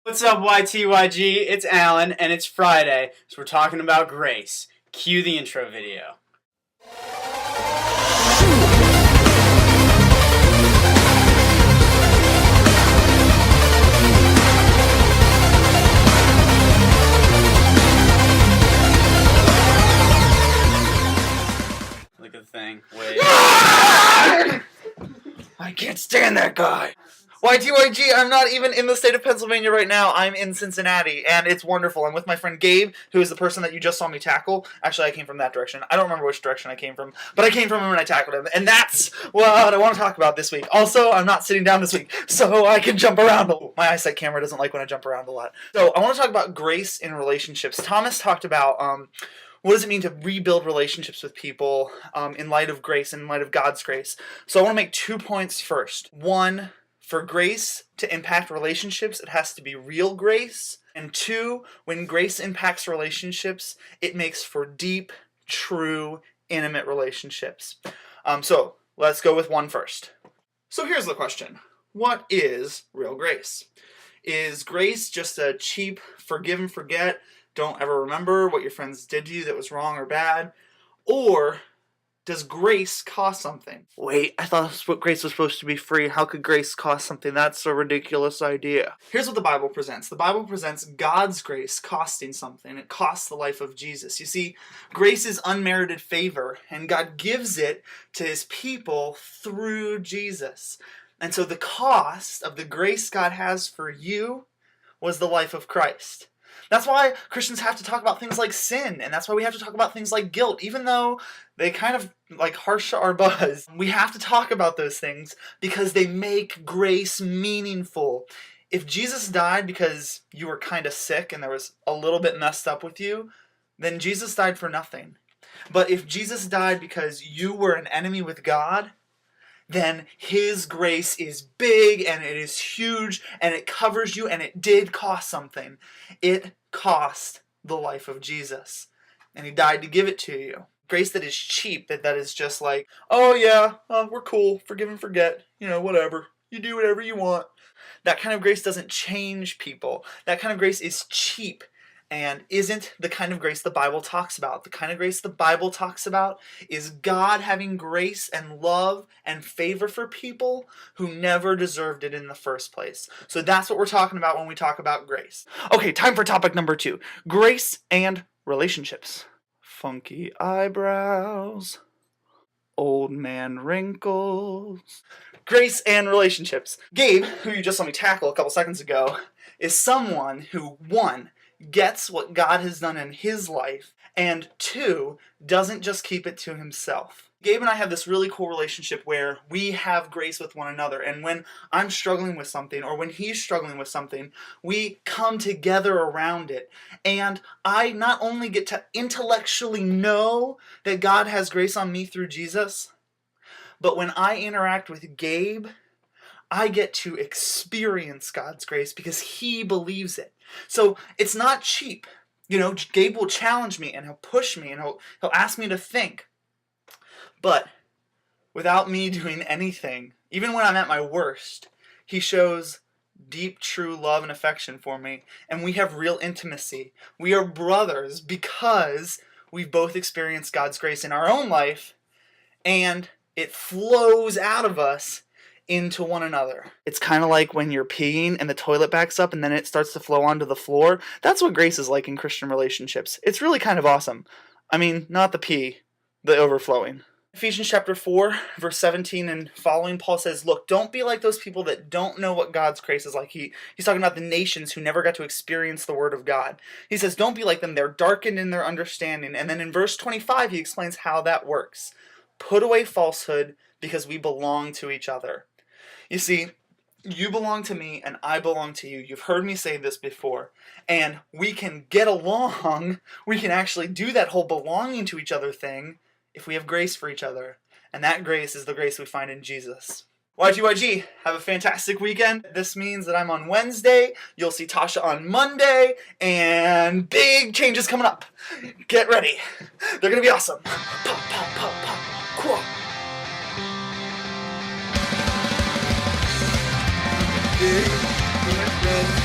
What's up, YTYG? It's Alan, and it's Friday, so we're talking about grace. Cue the intro video. Look at the thing. Wait. I can't stand that guy. YTYG, I'm not even in the state of Pennsylvania right now. I'm in Cincinnati, and it's wonderful. I'm with my friend Gabe, who is the person that you just saw me tackle. Actually, I came from that direction. I don't remember which direction I came from, but I came from him and I tackled him, and that's what I want to talk about this week. Also, I'm not sitting down this week, so I can jump around. My eyesight camera doesn't like when I jump around a lot. So I want to talk about grace in relationships. Thomas talked about what does it mean to rebuild relationships with people in light of grace, in light of God's grace. So I want to make 2 points first. One, for grace to impact relationships, it has to be real grace. And two, when grace impacts relationships, it makes for deep, true, intimate relationships. So let's go with one first. So here's the question. What is real grace? Is grace just a cheap forgive and forget, don't ever remember what your friends did to you that was wrong or bad? Or does grace cost something? Wait, I thought grace was supposed to be free. How could grace cost something? That's a ridiculous idea. Here's what the Bible presents. The Bible presents God's grace costing something. It costs the life of Jesus. You see, grace is unmerited favor, and God gives it to His people through Jesus. And so the cost of the grace God has for you was the life of Christ. That's why Christians have to talk about things like sin, and that's why we have to talk about things like guilt, even though they kind of like harsh our buzz. We have to talk about those things because they make grace meaningful. If Jesus died because you were kind of sick and there was a little bit messed up with you, then Jesus died for nothing. But if Jesus died because you were an enemy with God, then His grace is big and it is huge and it covers you, and it did cost something. It cost the life of Jesus, and He died to give it to you. Grace that is cheap, that is just like, oh yeah, we're cool, forgive and forget, whatever. You do whatever you want. That kind of grace doesn't change people. That kind of grace is cheap and isn't the kind of grace the Bible talks about. The kind of grace the Bible talks about is God having grace and love and favor for people who never deserved it in the first place. So that's what we're talking about when we talk about grace. Okay, time for topic number 2. Grace and relationships. Funky eyebrows. Old man wrinkles. Grace and relationships. Gabe, who you just saw me tackle a couple seconds ago, is someone who, 1, gets what God has done in his life, and 2, doesn't just keep it to himself. Gabe and I have this really cool relationship where we have grace with one another, and when I'm struggling with something or when he's struggling with something, we come together around it. And I not only get to intellectually know that God has grace on me through Jesus, but when I interact with Gabe, I get to experience God's grace because he believes it. So it's not cheap. Gabe will challenge me and he'll push me and he'll ask me to think. But without me doing anything, even when I'm at my worst, he shows deep, true love and affection for me, and we have real intimacy. We are brothers because we've both experienced God's grace in our own life, and it flows out of us into one another. It's kind of like when you're peeing and the toilet backs up and then it starts to flow onto the floor. That's what grace is like in Christian relationships. It's really kind of awesome. I mean, not the pee, the overflowing. Ephesians chapter 4, verse 17 and following, Paul says, look, don't be like those people that don't know what God's grace is like. He's talking about the nations who never got to experience the word of God. He says, don't be like them. They're darkened in their understanding. And then in verse 25, he explains how that works. Put away falsehood because we belong to each other. You see, you belong to me and I belong to you. You've heard me say this before. And we can get along, we can actually do that whole belonging to each other thing if we have grace for each other. And that grace is the grace we find in Jesus. YTYG, have a fantastic weekend. This means that I'm on Wednesday, you'll see Tasha on Monday, and big changes coming up. Get ready. They're going to be awesome. Pop, pop, pop, pop. Cool. Big,